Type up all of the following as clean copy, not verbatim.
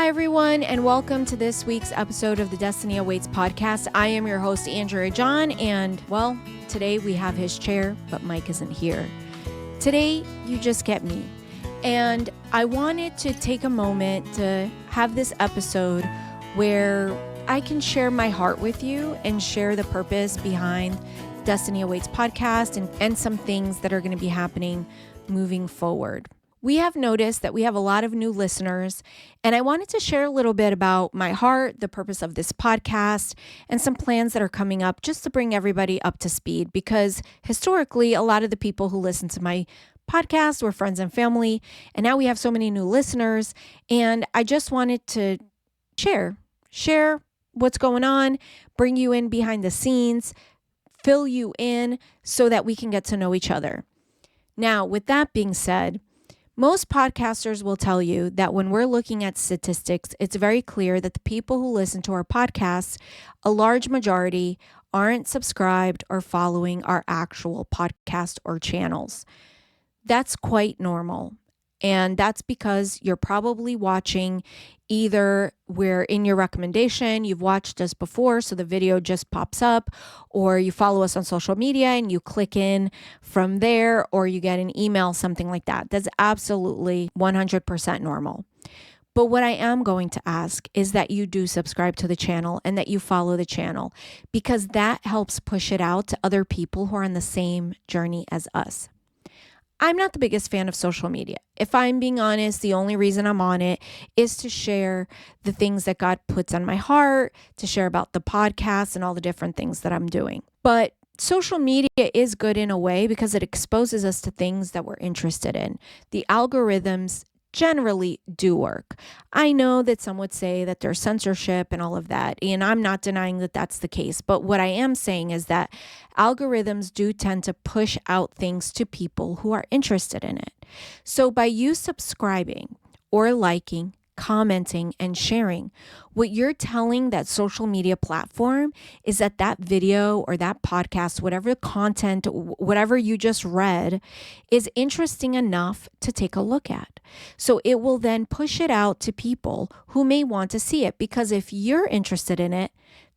Hi, everyone, and welcome to this week's episode of the Destiny Awaits podcast. I am your host, Andrea John, and, well, today we have his chair, but Mike isn't here. Today, you just get me. And I wanted to take a moment to have this episode where I can share my heart with you and share the purpose behind Destiny Awaits podcast and some things that are going to be happening moving forward. We have noticed that we have a lot of new listeners, and I wanted to share a little bit about my heart, the purpose of this podcast, and some plans that are coming up just to bring everybody up to speed, because historically, a lot of the people who listen to my podcast were friends and family, and now we have so many new listeners, and I just wanted to share what's going on, bring you in behind the scenes, fill you in so that we can get to know each other. Now, with that being said, most podcasters will tell you that when we're looking at statistics, it's very clear that the people who listen to our podcasts, a large majority, aren't subscribed or following our actual podcast or channels. That's quite normal. And that's because you're probably watching either we're in your recommendation, you've watched us before, so the video just pops up, or you follow us on social media and you click in from there, or you get an email, something like that. That's absolutely 100% normal. But what I am going to ask is that you do subscribe to the channel and that you follow the channel, because that helps push it out to other people who are on the same journey as us. I'm not the biggest fan of social media. If I'm being honest, the only reason I'm on it is to share the things that God puts on my heart, to share about the podcast and all the different things that I'm doing. But social media is good in a way because it exposes us to things that we're interested in. The algorithms generally do work. I know that some would say that there's censorship and all of that, and I'm not denying that that's the case. But what I am saying is that algorithms do tend to push out things to people who are interested in it. So by you subscribing or liking, commenting, and sharing, what you're telling that social media platform is that that video or that podcast, whatever content, whatever you just read, is interesting enough to take a look at. So it will then push it out to people who may want to see it, because if you're interested in it,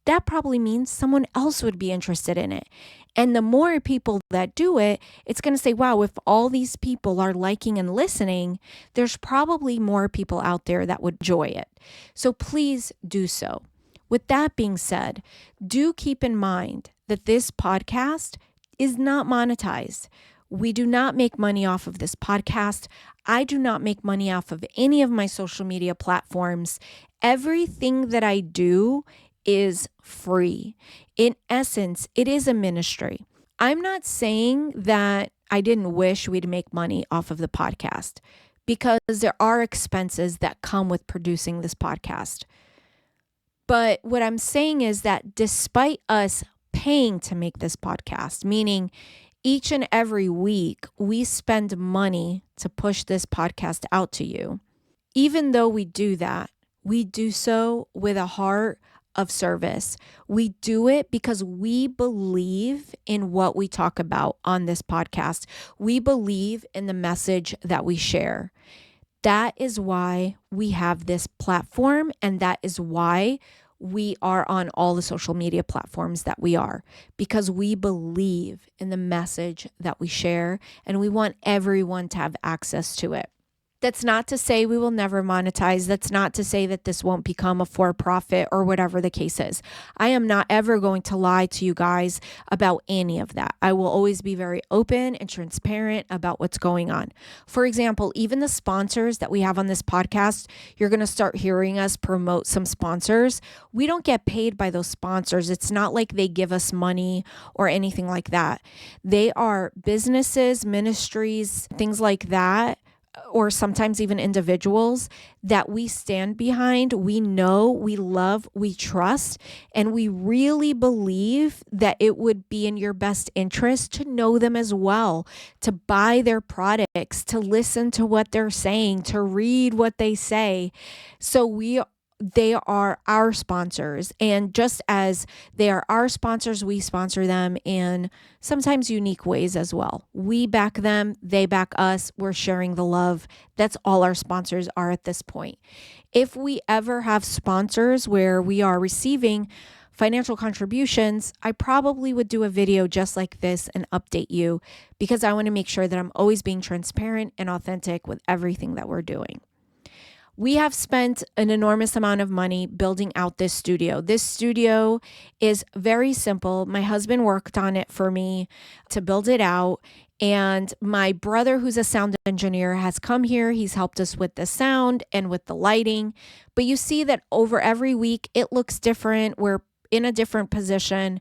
that probably means someone else would be interested in it. And the more people that do it, it's going to say, wow, if all these people are liking and listening, there's probably more people out there that would enjoy it. So please do so. With that being said, do keep in mind that this podcast is not monetized. We do not make money off of this podcast. I do not make money off of any of my social media platforms. Everything that I do is free. In essence, it is a ministry. I'm not saying that I didn't wish we'd make money off of the podcast, because there are expenses that come with producing this podcast. But what I'm saying is that despite us paying to make this podcast, meaning each and every week we spend money to push this podcast out to you, even though we do that, we do so with a heart of service. We do it because we believe in what we talk about on this podcast. We believe in the message that we share. That is why we have this platform, and that is why we are on all the social media platforms that we are, because we believe in the message that we share and we want everyone to have access to it. That's not to say we will never monetize. That's not to say that this won't become a for-profit or whatever the case is. I am not ever going to lie to you guys about any of that. I will always be very open and transparent about what's going on. For example, even the sponsors that we have on this podcast, you're going to start hearing us promote some sponsors. We don't get paid by those sponsors. It's not like they give us money or anything like that. They are businesses, ministries, things like that, or sometimes even individuals that we stand behind, we know, we love, we trust, and we really believe that it would be in your best interest to know them as well, to buy their products, to listen to what they're saying, to read what they say. So we they are our sponsors. And just as they are our sponsors, we sponsor them in sometimes unique ways as well. We back them, they back us, we're sharing the love. That's all our sponsors are at this point. If we ever have sponsors where we are receiving financial contributions, I probably would do a video just like this and update you, because I want to make sure that I'm always being transparent and authentic with everything that we're doing. We have spent an enormous amount of money building out this studio. This studio is very simple. My husband worked on it for me to build it out. And my brother, who's a sound engineer, has come here. He's helped us with the sound and with the lighting. But you see that over every week, it looks different. We're in a different position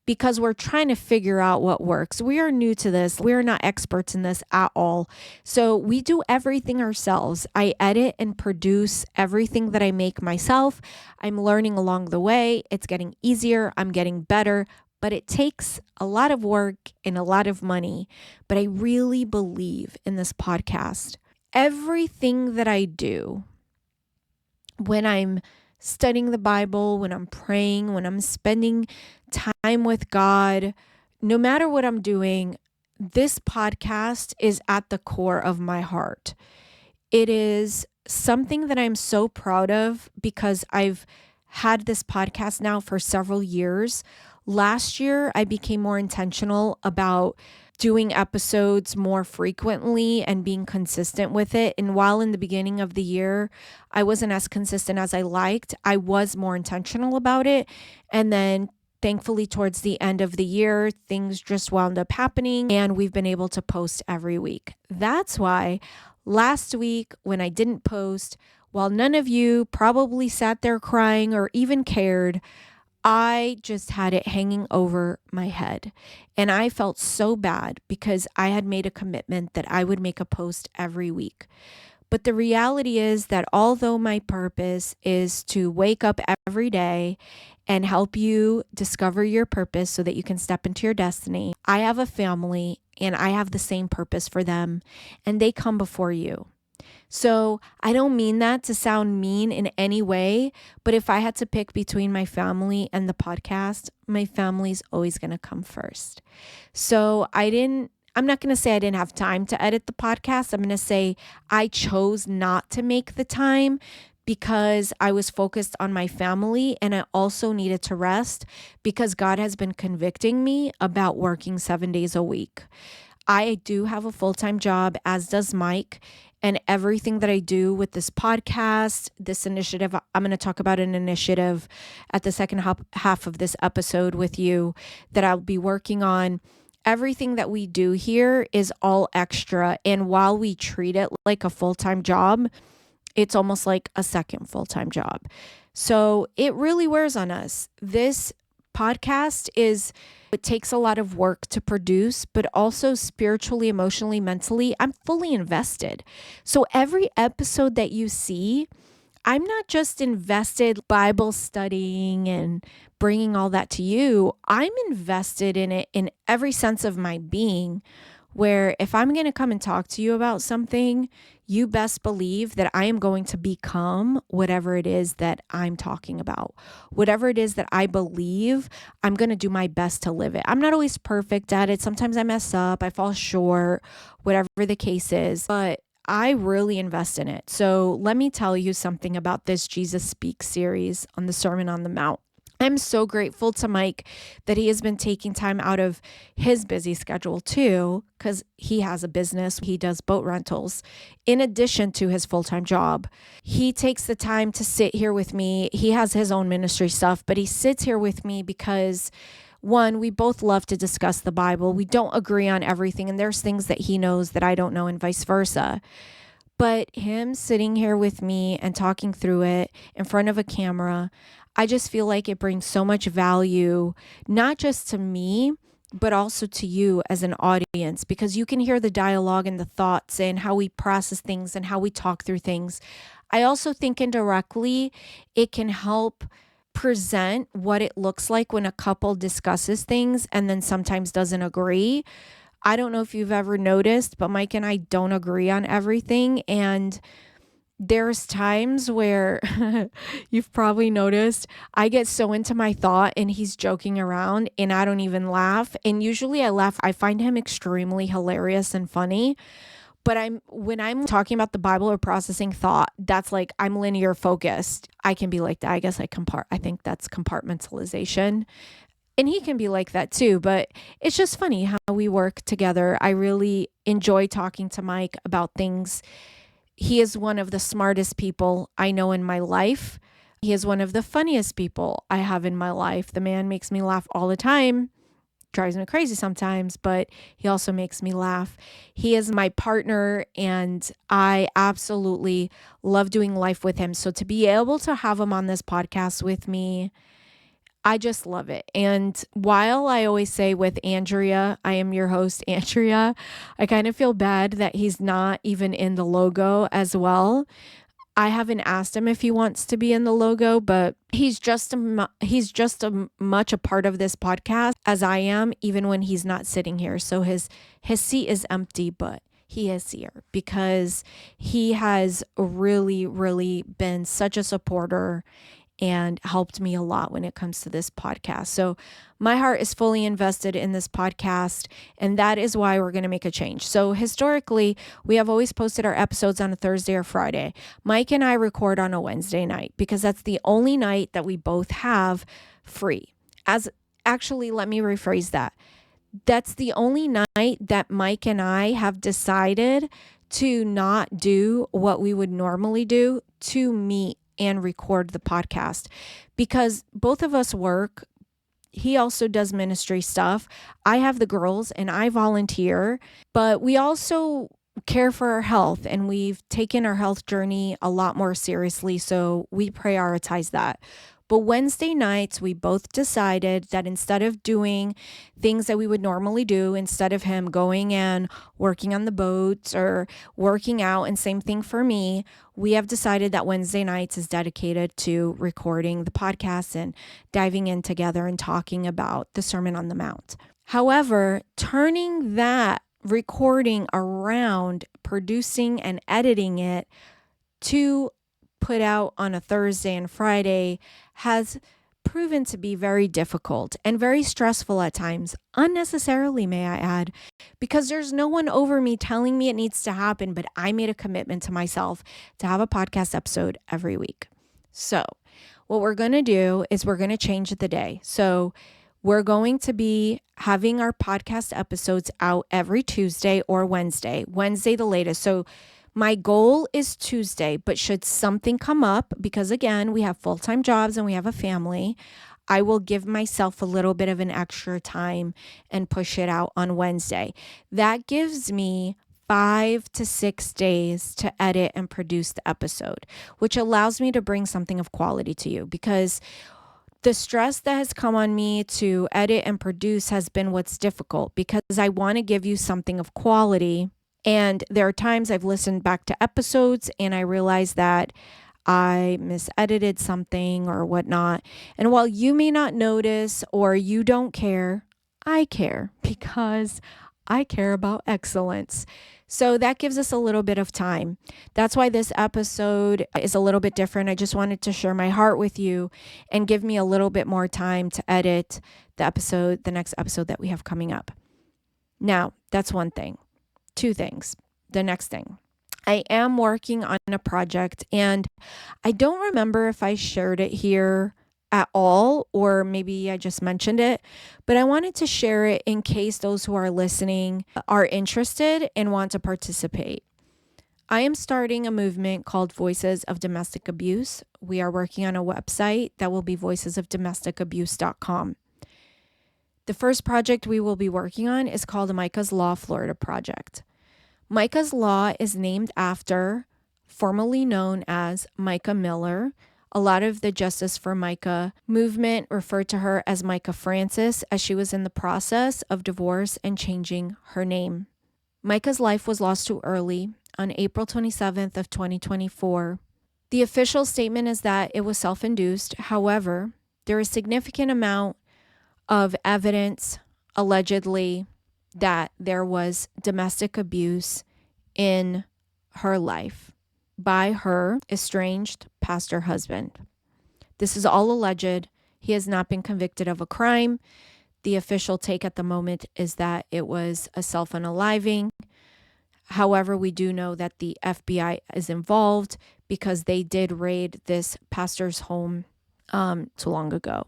because we're trying to figure out what works. We are new to this. We're not experts in this at all. So we do everything ourselves. I edit and produce everything that I make myself. I'm learning along the way. It's getting easier. I'm getting better, but it takes a lot of work and a lot of money. But I really believe in this podcast. Everything that I do, when I'm studying the Bible, when I'm praying, when I'm spending time with God, no matter what I'm doing, this podcast is at the core of my heart. It is something that I'm so proud of because I've had this podcast now for several years. Last year, I became more intentional about doing episodes more frequently and being consistent with it. And while in the beginning of the year, I wasn't as consistent as I liked, I was more intentional about it. And then thankfully, towards the end of the year, things just wound up happening and we've been able to post every week. That's why last week when I didn't post, while none of you probably sat there crying or even cared, I just had it hanging over my head. And I felt so bad because I had made a commitment that I would make a post every week. But the reality is that although my purpose is to wake up every day and help you discover your purpose so that you can step into your destiny, I have a family and I have the same purpose for them, and they come before you. So I don't mean that to sound mean in any way, but if I had to pick between my family and the podcast, my family's always going to come first. So I'm not going to say I didn't have time to edit the podcast. I'm going to say I chose not to make the time because I was focused on my family and I also needed to rest because God has been convicting me about working 7 days a week. I do have a full-time job, as does Mike, and everything that I do with this podcast, this initiative, I'm going to talk about an initiative at the second half of this episode with you that I'll be working on. Everything that we do here is all extra. And while we treat it like a full-time job, it's almost like a second full-time job. So it really wears on us. This podcast it takes a lot of work to produce, but also spiritually, emotionally, mentally, I'm fully invested. So every episode that you see, I'm not just invested Bible studying and bringing all that to you. I'm invested in it in every sense of my being, where if I'm going to come and talk to you about something, you best believe that I am going to become whatever it is that I'm talking about. Whatever it is that I believe, I'm going to do my best to live it. I'm not always perfect at it. Sometimes I mess up, I fall short, whatever the case is, but I really invest in it. So let me tell you something about this Jesus Speaks series on the Sermon on the Mount. I'm so grateful to Mike that he has been taking time out of his busy schedule too, because he has a business. He does boat rentals in addition to his full-time job. He takes the time to sit here with me. He has his own ministry stuff, but he sits here with me because one, we both love to discuss the Bible. We don't agree on everything, and there's things that he knows that I don't know and vice versa. But him sitting here with me and talking through it in front of a camera, I just feel like it brings so much value, not just to me, but also to you as an audience, because you can hear the dialogue and the thoughts and how we process things and how we talk through things. I also think indirectly, it can help present what it looks like when a couple discusses things and then sometimes doesn't agree. I don't know if you've ever noticed, but Mike and I don't agree on everything. And there's times where you've probably noticed I get so into my thought and he's joking around and I don't even laugh. And usually I laugh. I find him extremely hilarious and funny. But when I'm talking about the Bible or processing thought, that's like I'm linear focused. I can be like that. I guess I think that's compartmentalization. And he can be like that too, but it's just funny how we work together. I really enjoy talking to Mike about things. He is one of the smartest people I know in my life. He is one of the funniest people I have in my life. The man makes me laugh all the time, drives me crazy sometimes, but he also makes me laugh. He is my partner and I absolutely love doing life with him. So to be able to have him on this podcast with me, I just love it. And while I always say with Andrea, I am your host, Andrea, I kind of feel bad that he's not even in the logo as well. I haven't asked him if he wants to be in the logo, but he's just a much a part of this podcast as I am, even when he's not sitting here. So his seat is empty, but he is here because he has really, really been such a supporter and helped me a lot when it comes to this podcast. So my heart is fully invested in this podcast, and that is why we're going to make a change. So historically, we have always posted our episodes on a Thursday or Friday. Mike and I record on a Wednesday night because that's the only night that we both have free. Let me rephrase that. That's the only night that Mike and I have decided to not do what we would normally do to meet and record the podcast because both of us work. He also does ministry stuff. I have the girls and I volunteer, but we also care for our health and we've taken our health journey a lot more seriously. So we prioritize that. But Wednesday nights, we both decided that instead of doing things that we would normally do, instead of him going and working on the boats or working out, and same thing for me, we have decided that Wednesday nights is dedicated to recording the podcast and diving in together and talking about the Sermon on the Mount. However, turning that recording around, producing and editing it to put out on a Thursday and Friday has proven to be very difficult and very stressful at times, unnecessarily, may I add, because there's no one over me telling me it needs to happen, but I made a commitment to myself to have a podcast episode every week. So what we're going to do is we're going to change the day. So we're going to be having our podcast episodes out every Tuesday or Wednesday the latest. So my goal is Tuesday, but should something come up, because again, we have full-time jobs and we have a family, I will give myself a little bit of an extra time and push it out on Wednesday. That gives me 5 to 6 days to edit and produce the episode, which allows me to bring something of quality to you, because the stress that has come on me to edit and produce has been what's difficult, because I want to give you something of quality. And there are times I've listened back to episodes and I realize that I misedited something or whatnot. And while you may not notice or you don't care, I care because I care about excellence. So that gives us a little bit of time. That's why this episode is a little bit different. I just wanted to share my heart with you and give me a little bit more time to edit the next episode that we have coming up. Now, that's one thing. Two things. The next thing, I am working on a project and I don't remember if I shared it here at all, or maybe I just mentioned it, but I wanted to share it in case those who are listening are interested and want to participate. I am starting a movement called Voices of Domestic Abuse. We are working on a website that will be voicesofdomesticabuse.com. The first project we will be working on is called the Micah's Law Florida Project. Micah's Law is named after, formerly known as Micah Miller. A lot of the Justice for Micah movement referred to her as Micah Francis, as she was in the process of divorce and changing her name. Micah's life was lost too early on April 27th of 2024. The official statement is that it was self-induced. However, there is significant amount of evidence, allegedly, that there was domestic abuse in her life. by her estranged pastor husband. This is all alleged. He has not been convicted of a crime. The official take at the moment is that it was a self-unaliving. However, we do know that the FBI is involved because they did raid this pastor's home too long ago.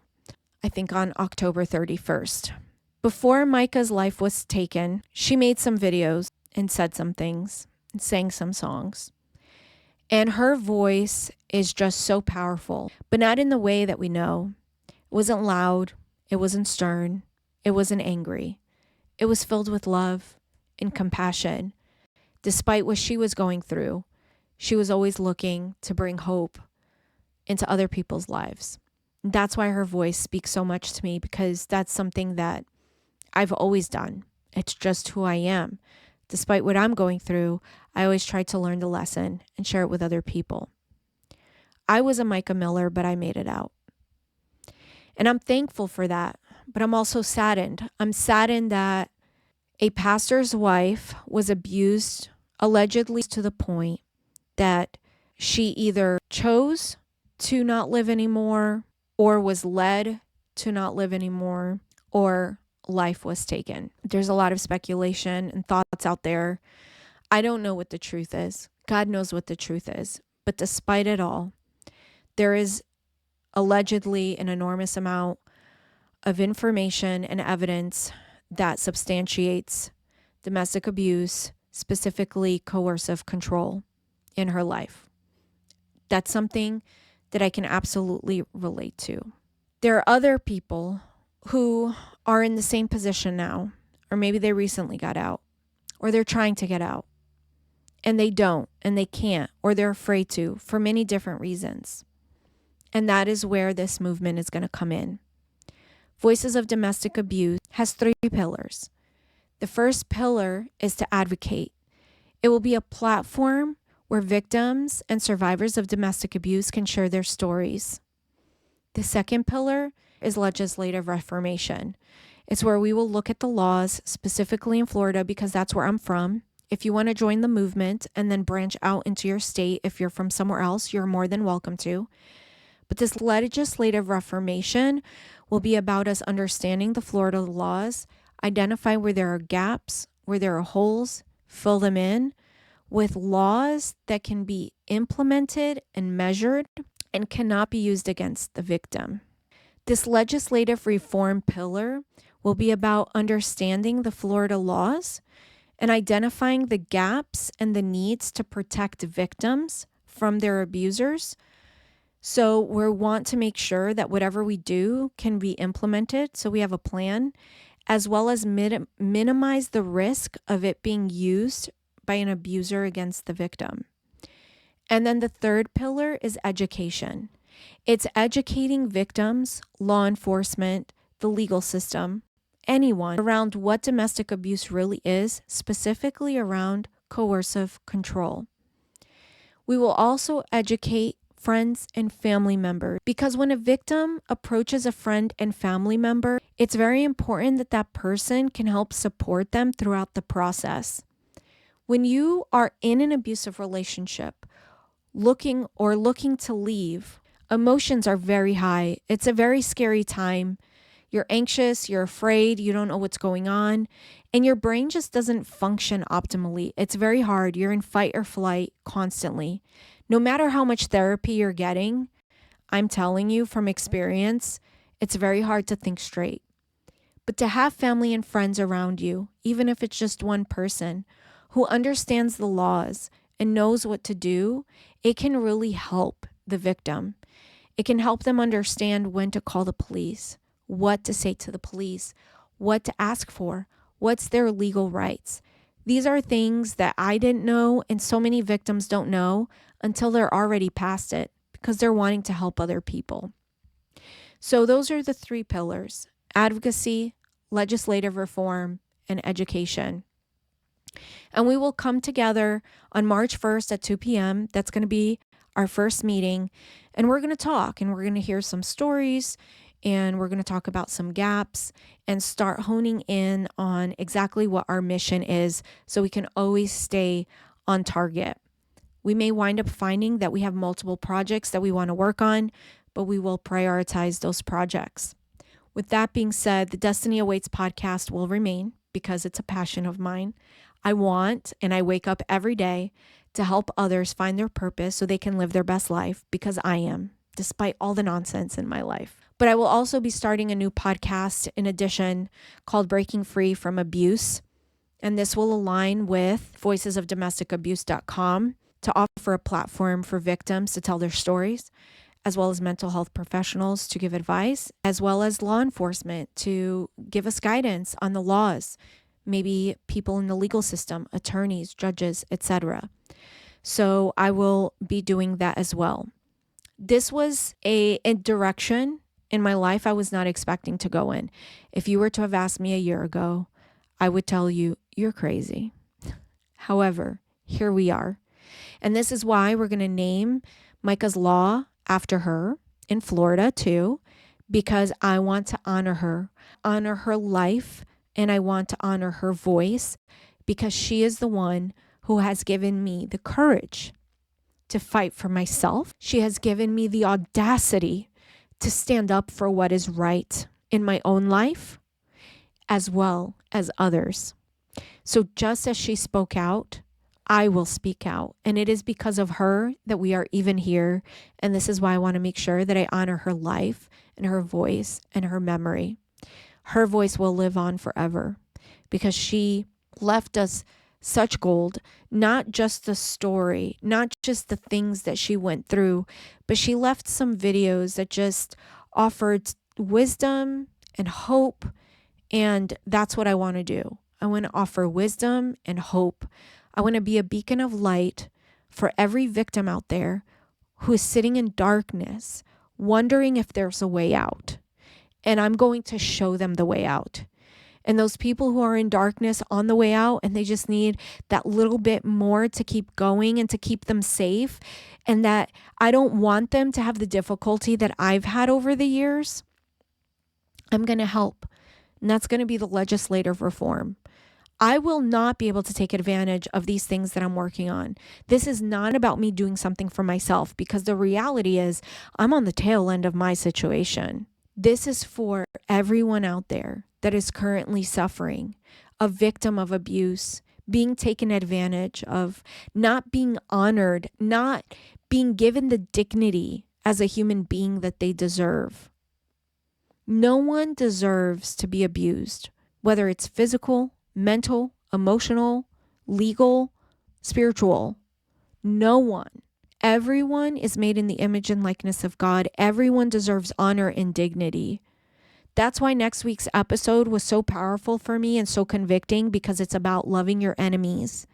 I think on October 31st. Before Micah's life was taken, she made some videos and said some things and sang some songs. And her voice is just so powerful, but not in the way that we know. It wasn't loud. It wasn't stern. It wasn't angry. It was filled with love and compassion. Despite what she was going through, she was always looking to bring hope into other people's lives. That's why her voice speaks so much to me, because that's something that I've always done. It's just who I am. Despite what I'm going through, I always try to learn the lesson and share it with other people. I was a Micah Miller, but I made it out. And I'm thankful for that, but I'm also saddened. I'm saddened that a pastor's wife was abused, allegedly to the point that she either chose to not live anymore, or was led to not live anymore, or life was taken. There's a lot of speculation and thoughts out there. I don't know what the truth is. God knows what the truth is. But despite it all, there is allegedly an enormous amount of information and evidence that substantiates domestic abuse, specifically coercive control in her life. That's something that I can absolutely relate to. There are other people who are in the same position now, or maybe they recently got out, or they're trying to get out, and they don't, and they can't, or they're afraid to, for many different reasons. And that is where this movement is going to come in. Voices of Domestic Abuse has 3 pillars. The first pillar is to advocate. It will be a platform where victims and survivors of domestic abuse can share their stories. The second pillar is legislative reformation. It's where we will look at the laws, specifically in Florida, because that's where I'm from. If you want to join the movement and then branch out into your state, if you're from somewhere else, you're more than welcome to. But this legislative reformation will be about us understanding the Florida laws, identify where there are gaps, where there are holes, fill them in with laws that can be implemented and measured and cannot be used against the victim. This legislative reform pillar will be about understanding the Florida laws and identifying the gaps and the needs to protect victims from their abusers. So we want to make sure that whatever we do can be implemented, so we have a plan, as well as minimize the risk of it being used by an abuser against the victim. And then the third pillar is education. It's educating victims, law enforcement, the legal system, anyone around what domestic abuse really is, specifically around coercive control. We will also educate friends and family members, because when a victim approaches a friend and family member, it's very important that that person can help support them throughout the process. When you are in an abusive relationship, looking to leave, emotions are very high. It's a very scary time. You're anxious, you're afraid, you don't know what's going on, and your brain just doesn't function optimally. It's very hard. You're in fight or flight constantly. No matter how much therapy you're getting, I'm telling you from experience, it's very hard to think straight. But to have family and friends around you, even if it's just one person who understands the laws and knows what to do, it can really help the victim. It can help them understand when to call the police, what to say to the police, what to ask for, what's their legal rights. These are things that I didn't know, and so many victims don't know until they're already past it, because they're wanting to help other people. So those are the 3 pillars: advocacy, legislative reform, and education. And we will come together on March 1st at 2 p.m. That's going to be our first meeting. And we're going to talk, and we're going to hear some stories, and we're going to talk about some gaps and start honing in on exactly what our mission is, so we can always stay on target. We may wind up finding that we have multiple projects that we want to work on, but we will prioritize those projects. With that being said, the Destiny Awaits podcast will remain because it's a passion of mine. I want and I wake up every day to help others find their purpose so they can live their best life, because I am, despite all the nonsense in my life. But I will also be starting a new podcast in addition called Breaking Free from Abuse. And this will align with voicesofdomesticabuse.com to offer a platform for victims to tell their stories, as well as mental health professionals to give advice, as well as law enforcement to give us guidance on the laws, maybe people in the legal system, attorneys, judges, etc. So I will be doing that as well. This was a direction in my life I was not expecting to go in. If you were to have asked me a year ago, I would tell you, you're crazy. However, here we are. And this is why we're going to name Micah's Law after her in Florida too, because I want to honor her life, and I want to honor her voice, because she is the one who has given me the courage to fight for myself. She has given me the audacity to stand up for what is right in my own life, as well as others. So just as she spoke out, I will speak out. And it is because of her that we are even here. And this is why I want to make sure that I honor her life and her voice and her memory. Her voice will live on forever because she left us such gold, not just the story, not just the things that she went through, but she left some videos that just offered wisdom and hope. And that's what I want to do. I want to offer wisdom and hope. I want to be a beacon of light for every victim out there who is sitting in darkness, wondering if there's a way out. And I'm going to show them the way out. And those people who are in darkness on the way out, and they just need that little bit more to keep going and to keep them safe, and that I don't want them to have the difficulty that I've had over the years, I'm going to help. And that's going to be the legislative reform. I will not be able to take advantage of these things that I'm working on. This is not about me doing something for myself, because the reality is I'm on the tail end of my situation. This is for everyone out there that is currently suffering, a victim of abuse, being taken advantage of, not being honored, not being given the dignity as a human being that they deserve. No one deserves to be abused, whether it's physical, mental, emotional, legal, spiritual. No one. Everyone is made in the image and likeness of God. Everyone deserves honor and dignity. That's why next week's episode was so powerful for me and so convicting, because it's about loving your enemies.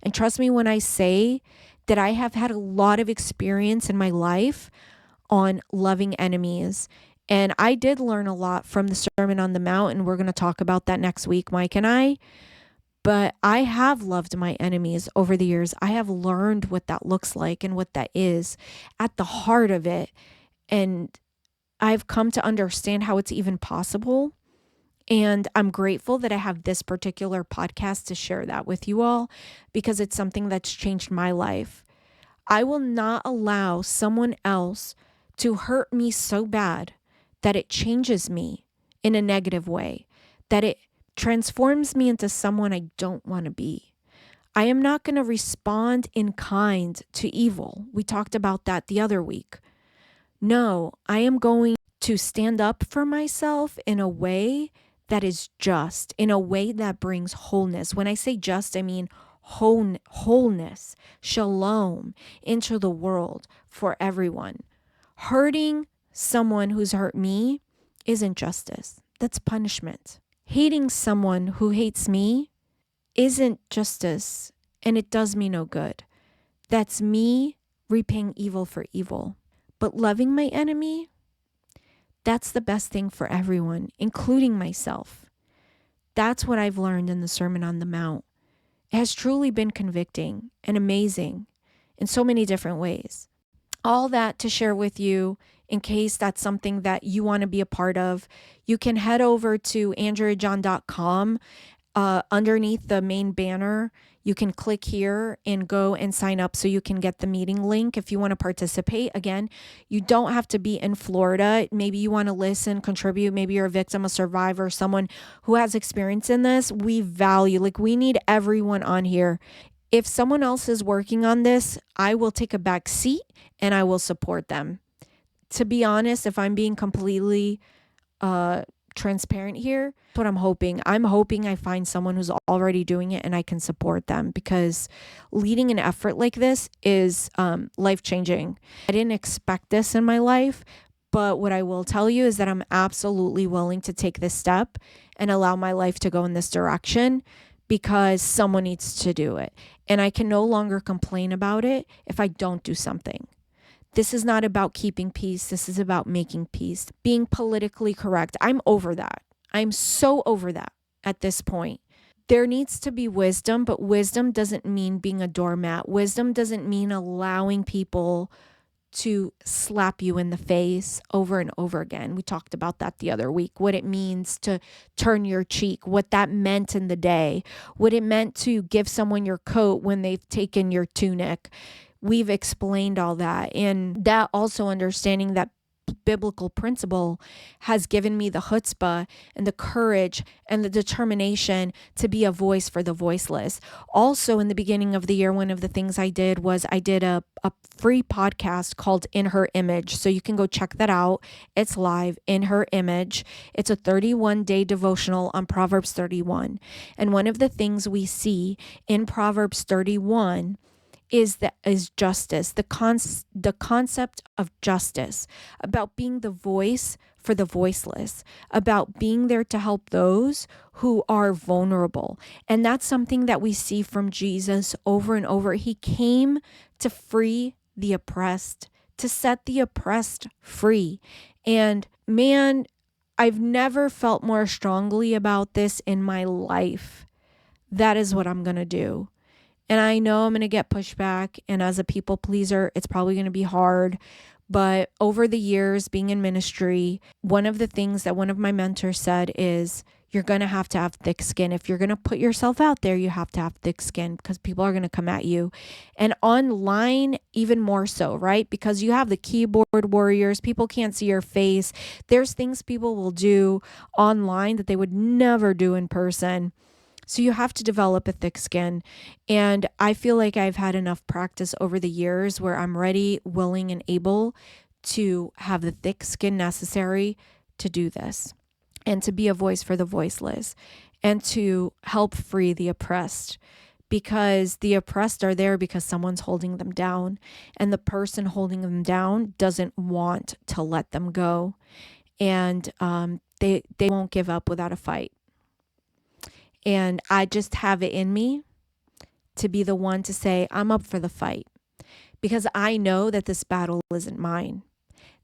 And trust me when I say that I have had a lot of experience in my life on loving enemies. And I did learn a lot from the Sermon on the Mount, and we're going to talk about that next week, Mike and I. But I have loved my enemies over the years. I have learned what that looks like and what that is at the heart of it. And I've come to understand how it's even possible. And I'm grateful that I have this particular podcast to share that with you all, because it's something that's changed my life. I will not allow someone else to hurt me so bad that it changes me in a negative way, that it transforms me into someone I don't want to be. I am not going to respond in kind to evil. We talked about that the other week. No, I am going to stand up for myself in a way that is just, in a way that brings wholeness. When I say just, I mean wholeness, shalom into the world for everyone. Hurting someone who's hurt me isn't justice. That's punishment. Hating someone who hates me isn't justice, and it does me no good. That's me repaying evil for evil. But loving my enemy, that's the best thing for everyone, including myself. That's what I've learned in the Sermon on the Mount. It has truly been convicting and amazing in so many different ways. All that to share with you in case that's something that you want to be a part of. You can head over to andreajohn.com underneath the main banner, you can click here and go and sign up so you can get the meeting link if you want to participate. Again, you don't have to be in Florida. Maybe you want to listen, contribute. Maybe you're a victim, a survivor, someone who has experience in this. We we need everyone on here. If someone else is working on this, I will take a back seat and I will support them. To be honest, if I'm being completely transparent here, that's what I'm hoping. I'm hoping I find someone who's already doing it and I can support them, because leading an effort like this is life-changing. I didn't expect this in my life, but what I will tell you is that I'm absolutely willing to take this step and allow my life to go in this direction, because someone needs to do it. And I can no longer complain about it if I don't do something. This is not about keeping peace. This is about making peace, being politically correct. I'm over that. I'm so over that at this point. There needs to be wisdom, but wisdom doesn't mean being a doormat. Wisdom doesn't mean allowing people to slap you in the face over and over again. We talked about that the other week, what it means to turn your cheek, what that meant in the day, what it meant to give someone your coat when they've taken your tunic. We've explained all that, and that also understanding that biblical principle has given me the chutzpah and the courage and the determination to be a voice for the voiceless. Also, in the beginning of the year, one of the things I did was I did a free podcast called In Her Image. So you can go check that out. It's live, In Her Image. It's a 31-day devotional on Proverbs 31. And one of the things we see in Proverbs 31 is justice, the concept of justice, about being the voice for the voiceless, about being there to help those who are vulnerable. And that's something that we see from Jesus over and over. He came to free the oppressed, to set the oppressed free. And man, I've never felt more strongly about this in my life. That is what I'm going to do. And I know I'm going to get pushback, and as a people pleaser, it's probably going to be hard. But over the years being in ministry, one of the things that one of my mentors said is, you're going to have thick skin. If you're going to put yourself out there, you have to have thick skin, because people are going to come at you. And online, even more so, right? Because you have the keyboard warriors. People can't see your face. There's things people will do online that they would never do in person. So you have to develop a thick skin. And I feel like I've had enough practice over the years where I'm ready, willing, and able to have the thick skin necessary to do this, and to be a voice for the voiceless, and to help free the oppressed, because the oppressed are there because someone's holding them down, and the person holding them down doesn't want to let them go. And they won't give up without a fight. And I just have it in me to be the one to say, I'm up for the fight, because I know that this battle isn't mine.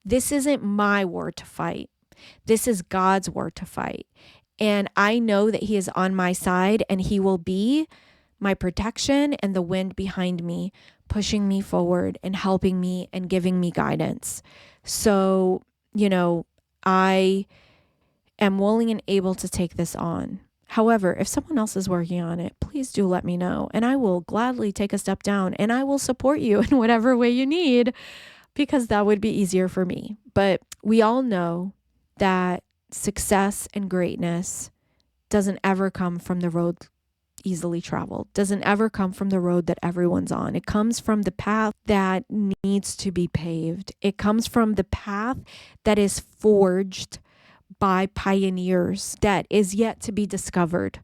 This isn't my war to fight. This is God's war to fight. And I know that He is on my side, and He will be my protection and the wind behind me, pushing me forward and helping me and giving me guidance. So, I am willing and able to take this on. However, if someone else is working on it, please do let me know, and I will gladly take a step down, and I will support you in whatever way you need, because that would be easier for me. But we all know that success and greatness doesn't ever come from the road easily traveled, doesn't ever come from the road that everyone's on. It comes from the path that needs to be paved. It comes from the path that is forged by pioneers, that is yet to be discovered.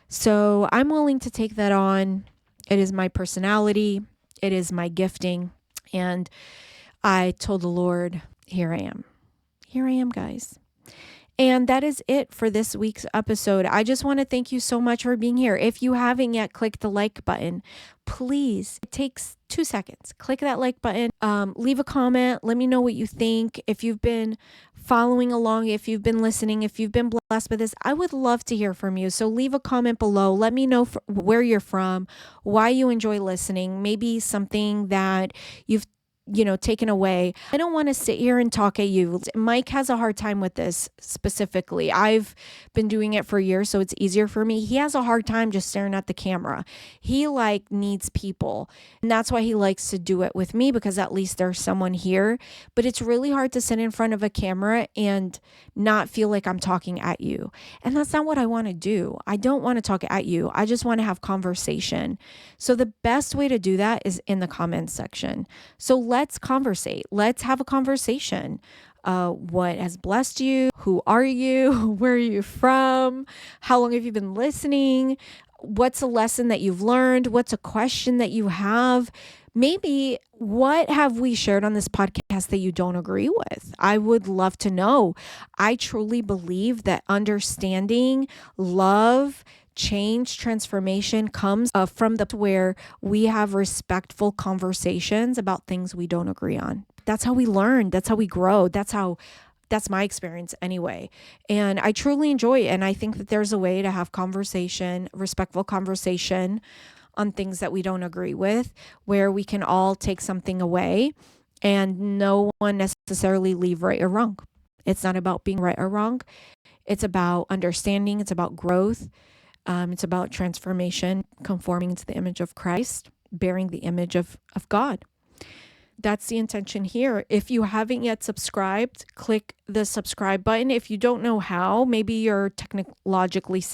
So I'm willing to take that on. It is my personality. It is my gifting. And I told the Lord, here I am. Here I am, guys. And that is it for this week's episode. I just want to thank you so much for being here. If you haven't yet clicked the like button, please, it takes 2 seconds. Click that like button. Leave a comment. Let me know what you think. If you've been following along, if you've been listening, if you've been blessed with this, I would love to hear from you. So leave a comment below. Let me know where you're from, why you enjoy listening, maybe something that you've taken away. I don't want to sit here and talk at you. Mike has a hard time with this specifically. I've been doing it for years, so it's easier for me. He has a hard time just staring at the camera. He needs people. And that's why he likes to do it with me, because at least there's someone here. But it's really hard to sit in front of a camera and not feel like I'm talking at you. And that's not what I want to do. I don't want to talk at you. I just want to have conversation. So the best way to do that is in the comments section. So let's conversate. Let's have a conversation. What has blessed you? Who are you? Where are you from? How long have you been listening? What's a lesson that you've learned? What's a question that you have? Maybe what have we shared on this podcast that you don't agree with? I would love to know. I truly believe that understanding, love, change, transformation comes from where we have respectful conversations about things we don't agree on. That's how we learn. That's how we grow. That's my experience anyway. And I truly enjoy it. And I think that there's a way to have respectful conversation on things that we don't agree with, where we can all take something away and no one necessarily leave right or wrong. It's not about being right or wrong. It's about understanding. It's about growth. It's about transformation, conforming to the image of Christ, bearing the image of God. That's the intention here. If you haven't yet subscribed, click the subscribe button. If you don't know how, maybe you're technologically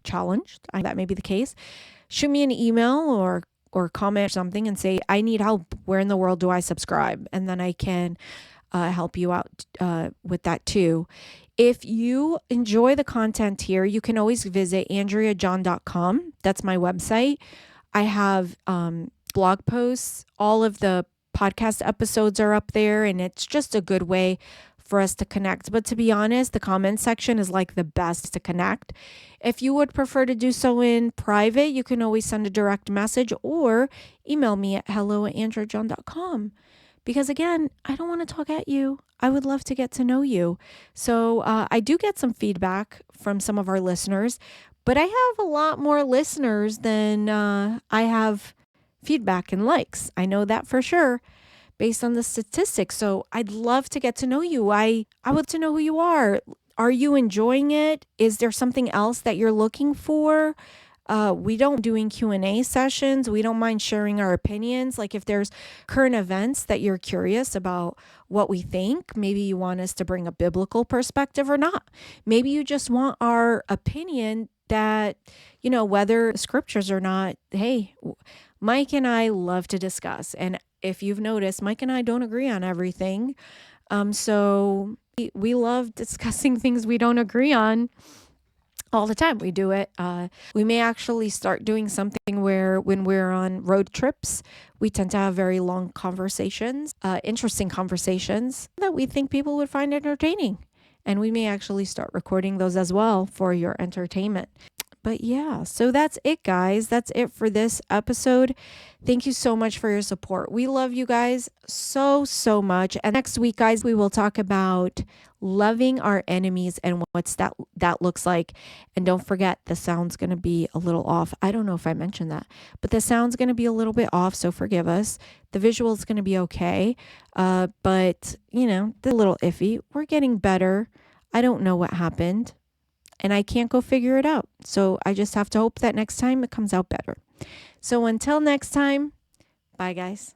challenged. That may be the case. Shoot me an email or comment something and say, I need help. Where in the world do I subscribe? And then I can help you out with that too. If you enjoy the content here, you can always visit andreajohn.com. That's my website. I have blog posts. All of the podcast episodes are up there, and it's just a good way for us to connect. But to be honest, the comment section is the best to connect. If you would prefer to do so in private, you can always send a direct message or email me at hello@andreajohn.com. Because again, I don't want to talk at you. I would love to get to know you. So I do get some feedback from some of our listeners, but I have a lot more listeners than I have feedback and likes. I know that for sure based on the statistics. So I'd love to get to know you. I would to know who you are. Are you enjoying it? Is there something else that you're looking for? We don't doing Q&A sessions. We don't mind sharing our opinions. If there's current events that you're curious about what we think, maybe you want us to bring a biblical perspective or not. Maybe you just want our opinion that, whether scriptures or not. Hey, Mike and I love to discuss. And if you've noticed, Mike and I don't agree on everything. So we love discussing things we don't agree on. All the time. We do it. We may actually start doing something where when we're on road trips, we tend to have very long conversations, interesting conversations that we think people would find entertaining. And we may actually start recording those as well for your entertainment. But yeah, so that's it, guys. That's it for this episode. Thank you so much for your support. We love you guys so, so much. And next week, guys, we will talk about loving our enemies and what's that looks like. And don't forget, the sound's going to be a little off. I don't know if I mentioned that, but the sound's going to be a little bit off, so forgive us. The visual is going to be okay. But, they're a little iffy. We're getting better. I don't know what happened. And I can't go figure it out. So I just have to hope that next time it comes out better. So until next time, bye guys.